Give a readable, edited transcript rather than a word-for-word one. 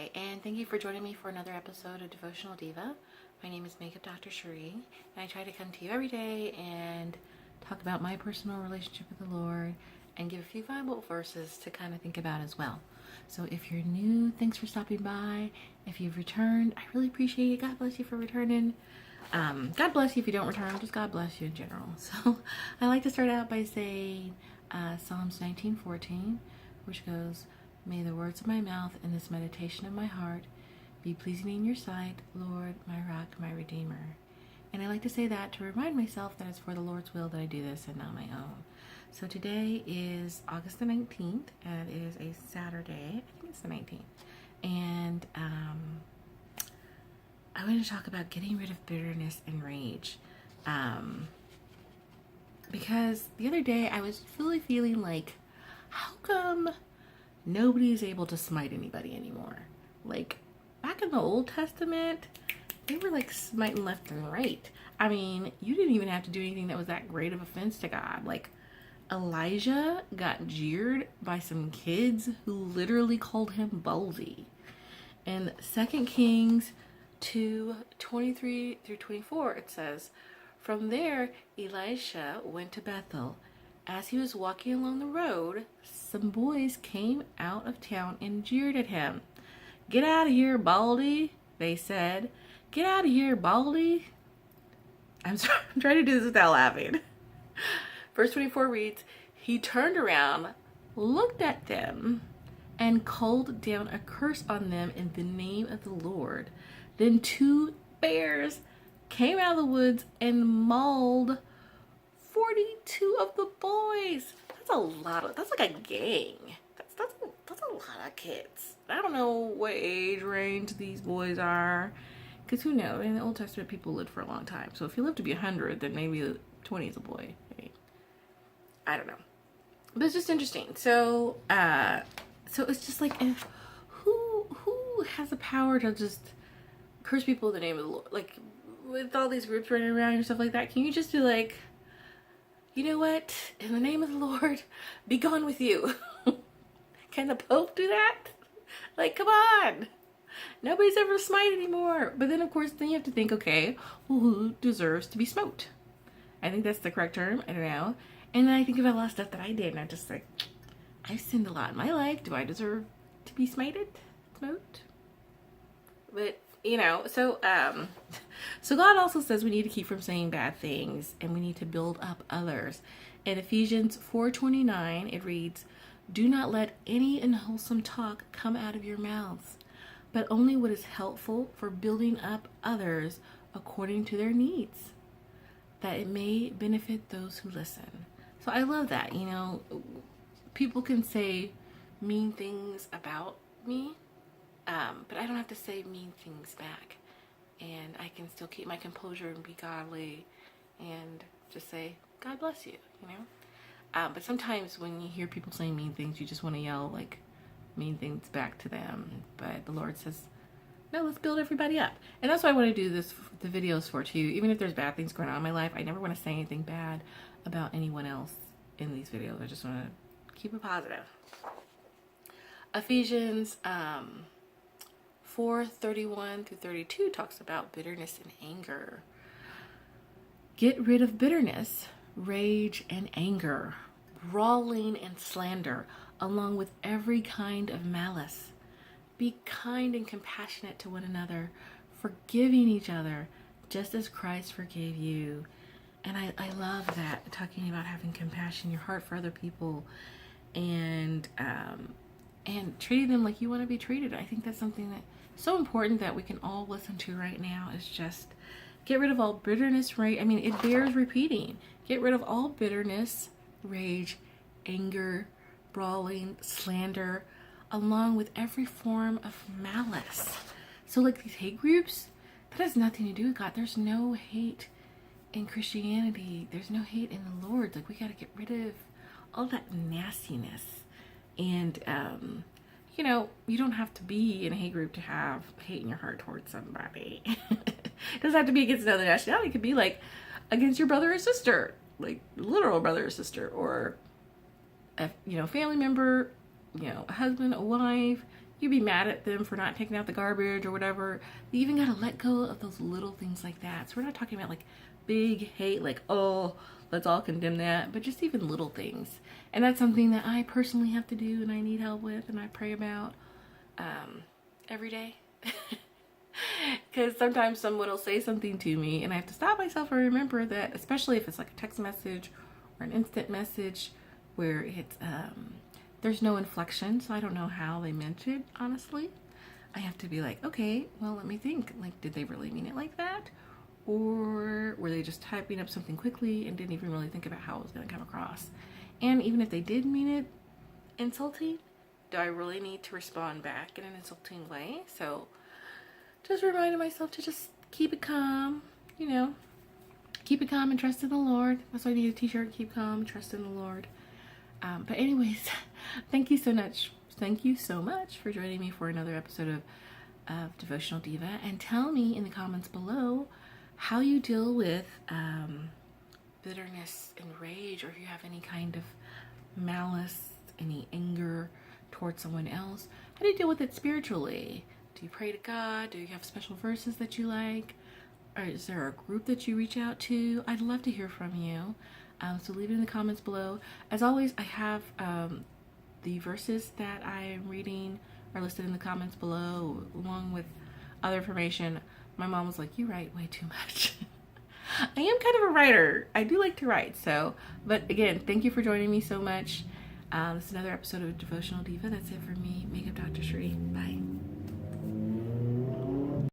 Hi, and thank you for joining me for another episode of Devotional Diva. My name is Makeup Dr. Cherie, and I try to come to you every day and talk about my personal relationship with the Lord and give a few Bible verses to kind of think about as well. So if you're new, thanks for stopping by. If you've returned, I really appreciate it. God bless you for returning. God bless you if you don't return, just God bless you in general. So I like to start out by saying Psalms 19:14, which goes, "May the words of my mouth and this meditation of my heart be pleasing in your sight, Lord, my rock, my redeemer." And I like to say that to remind myself that it's for the Lord's will that I do this and not my own. So today is August the 19th, and it is a Saturday. I think it's the 19th. And I want to talk about getting rid of bitterness and rage. Because the other day I was really feeling like, how come nobody is able to smite anybody anymore? Like, back in the Old Testament, they were like smiting left and right. I mean, you didn't even have to do anything that was that great of offense to God. Like, Elijah got jeered by some kids who literally called him ballsy. In 2 Kings 2:23 through 24, it says, "From there, Elisha went to Bethel. As he was walking along the road, some boys came out of town and jeered at him. 'Get out of here, Baldy,' they said. 'Get out of here, Baldy.'" I'm trying to do this without laughing. Verse 24 reads, "He turned around, looked at them, and called down a curse on them in the name of the Lord. Then 2 bears came out of the woods and mauled 42 of the boys." That's like a gang. That's a lot of kids. I don't know what age range these boys are, because who knows? In the Old Testament, people lived for a long time. So if you live to be 100, then maybe 20 is a boy. I don't know. But it's just interesting. So it's just like, if who has the power to just curse people in the name of the Lord? Like, with all these groups running around and stuff like that, can you just be like, you know what? In the name of the Lord, be gone with you. Can the Pope do that? Like, come on. Nobody's ever smite anymore. But then, of course, then you have to think, okay, well, who deserves to be smote? I think that's the correct term. I don't know. And then I think about a lot of stuff that I did, and I'm just like, I've sinned a lot in my life. Do I deserve to be smited? Smote? But, so God also says we need to keep from saying bad things, and we need to build up others. In Ephesians 4:29, it reads, "Do not let any unwholesome talk come out of your mouths, but only what is helpful for building up others according to their needs, that it may benefit those who listen." So I love that. People can say mean things about me, but I don't have to say mean things back. And I can still keep my composure and be godly and just say, God bless you, But sometimes when you hear people saying mean things, you just want to yell like mean things back to them. But the Lord says, no, let's build everybody up. And that's why I want to do the videos for too. Even if there's bad things going on in my life, I never want to say anything bad about anyone else in these videos. I just want to keep it positive. Ephesians 4:31 through 32 talks about bitterness and anger. "Get rid of bitterness, rage, and anger, brawling and slander, along with every kind of malice. Be kind and compassionate to one another, forgiving each other, just as Christ forgave you." And I love that, talking about having compassion in your heart for other people, and treating them like you want to be treated. I think that's something that's so important that we can all listen to right now, is just get rid of all bitterness, rage. I mean, it bears repeating. Get rid of all bitterness, rage, anger, brawling, slander, along with every form of malice. So like these hate groups, that has nothing to do with God. There's no hate in Christianity. There's no hate in the Lord. Like, we got to get rid of all that nastiness. And, you don't have to be in a hate group to have hate in your heart towards somebody. It doesn't have to be against another nationality. It could be like against your brother or sister, like literal brother or sister, or a family member, a husband, a wife, you'd be mad at them for not taking out the garbage or whatever. You even gotta let go of those little things like that. So we're not talking about like big hate, like, oh, let's all condemn that, but just even little things. And that's something that I personally have to do and I need help with and I pray about every day. Because sometimes someone will say something to me and I have to stop myself and remember that, especially if it's like a text message or an instant message where it's there's no inflection, so I don't know how they meant it, honestly. I have to be like, okay, well, let me think. Like, did they really mean it like that? Or were they just typing up something quickly and didn't even really think about how it was going to come across? And even if they did mean it insulting, do I really need to respond back in an insulting way? So just reminding myself to just keep it calm, you know, keep it calm and trust in the Lord. That's why I need a t-shirt, keep calm, trust in the Lord. But anyways, thank you so much. Thank you so much for joining me for another episode of Devotional Diva. And tell me in the comments below how you deal with bitterness and rage, or if you have any kind of malice, any anger towards someone else. How do you deal with it spiritually? Do you pray to God? Do you have special verses that you like? Or is there a group that you reach out to? I'd love to hear from you. So leave it in the comments below. As always, I have the verses that I am reading are listed in the comments below, along with other information. My mom was like, you write way too much. I am kind of a writer. I do like to write. So, but again, thank you for joining me so much. This is another episode of Devotional Diva. That's it for me. Makeup Dr. Sheree. Bye.